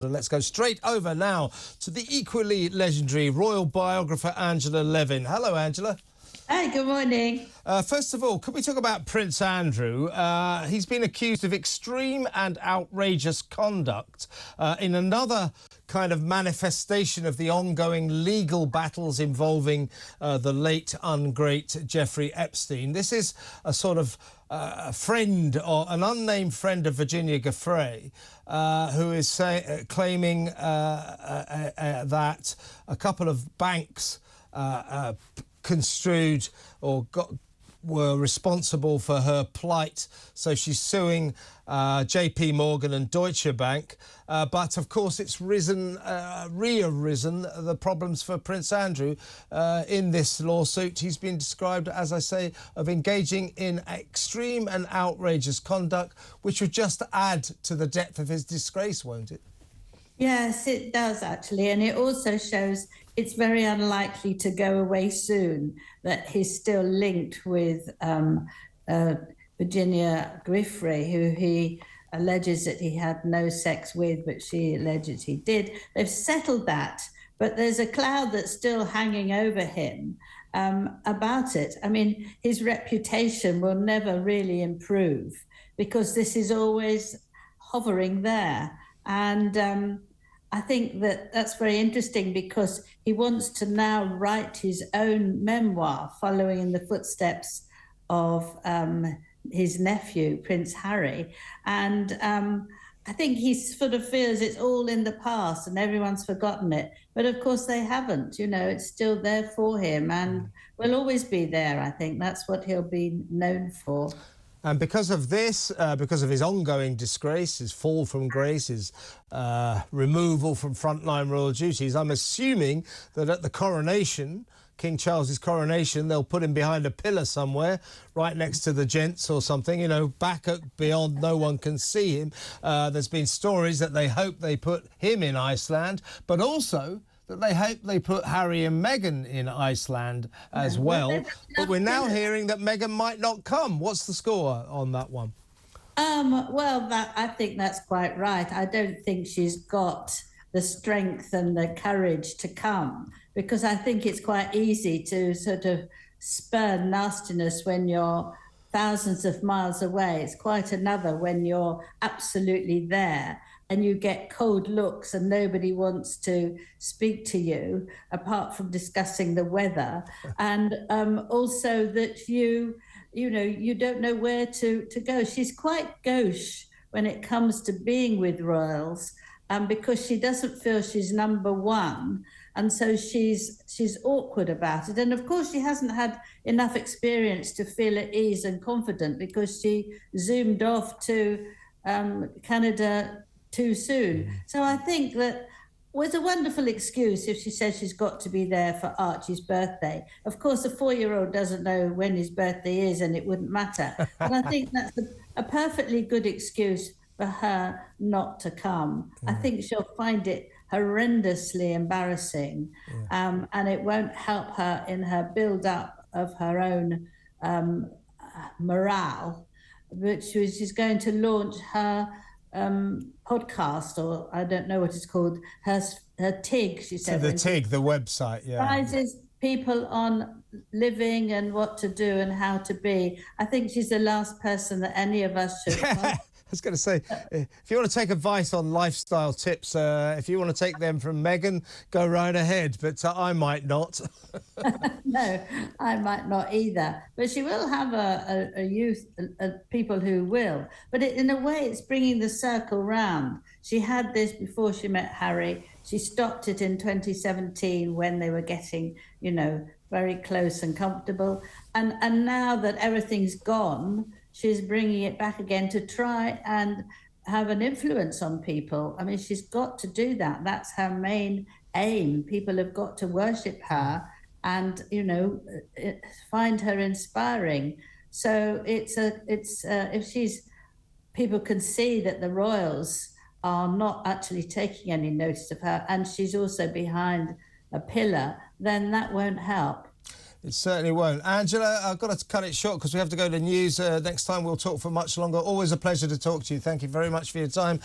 Let's go straight over now to the equally legendary royal biographer Angela Levin. Hello, Angela. Hi, good morning. First of all, could we talk about Prince Andrew? He's been accused of extreme and outrageous conduct in another kind of manifestation of the ongoing legal battles involving the late, ungreat Jeffrey Epstein. This is a sort of a friend or an unnamed friend of Virginia Giuffre who is claiming that a couple of banks construed or were responsible for her plight. So she's suing JP Morgan and Deutsche Bank. But of course, it's rearisen the problems for Prince Andrew in this lawsuit. He's been described, as I say, of engaging in extreme and outrageous conduct, which would just add to the depth of his disgrace, won't it? Yes, it does, actually. And it also shows it's very unlikely to go away soon, that he's still linked with Virginia Giuffre, who he alleges that he had no sex with, but she alleges he did. They've settled that, but there's a cloud that's still hanging over him about it. I mean, his reputation will never really improve because this is always hovering there. And I think that that's very interesting because he wants to now write his own memoir following in the footsteps of his nephew, Prince Harry. And I think he sort of feels it's all in the past and everyone's forgotten it. But of course they haven't, you know, it's still there for him and will always be there, I think. That's what he'll be known for. And because of this, because of his ongoing disgrace, his fall from grace, his removal from frontline royal duties, I'm assuming that at the coronation, King Charles's coronation, they'll put him behind a pillar somewhere, right next to the gents or something, you know, back beyond no one can see him. There's been stories that they hope they put him in Iceland, but also that they hope they put Harry and Meghan in Iceland as well. But we're now hearing that Meghan might not come. What's the score on that one? Well, I think that's quite right. I don't think she's got the strength and the courage to come because I think it's quite easy to sort of spurn nastiness when you're thousands of miles away. It's quite another when you're absolutely there and you get cold looks and nobody wants to speak to you apart from discussing the weather. And also that you don't know where to go. She's quite gauche when it comes to being with royals because she doesn't feel she's number one. And so she's awkward about it. And of course, she hasn't had enough experience to feel at ease and confident because she zoomed off to Canada too soon. So I think that was a wonderful excuse if she says she's got to be there for Archie's birthday. Of course, a 4-year-old doesn't know when his birthday is and it wouldn't matter. But I think that's a perfectly good excuse for her not to come. I think she'll find it horrendously embarrassing and it won't help her in her build-up of her own morale, which she's going to launch her podcast, or I don't know what it's called, her TIG, she said. So the TIG, the website, yeah. Advises people on living and what to do and how to be. I think she's the last person that any of us should I was going to say, if you want to take advice on lifestyle tips, if you want to take them from Meghan, go right ahead, but I might not. No, I might not either. But she will have a youth, people who will. But in a way, it's bringing the circle round. She had this before she met Harry. She stopped it in 2017 when they were getting, you know, very close and comfortable. And now that everything's gone, she's bringing it back again to try and have an influence on people. I mean, she's got to do that. That's her main aim. People have got to worship her and, you know, find her inspiring. So if people can see that the royals are not actually taking any notice of her and she's also behind a pillar, then that won't help. It certainly won't. Angela, I've got to cut it short because we have to go to news. Next time we'll talk for much longer. Always a pleasure to talk to you. Thank you very much for your time.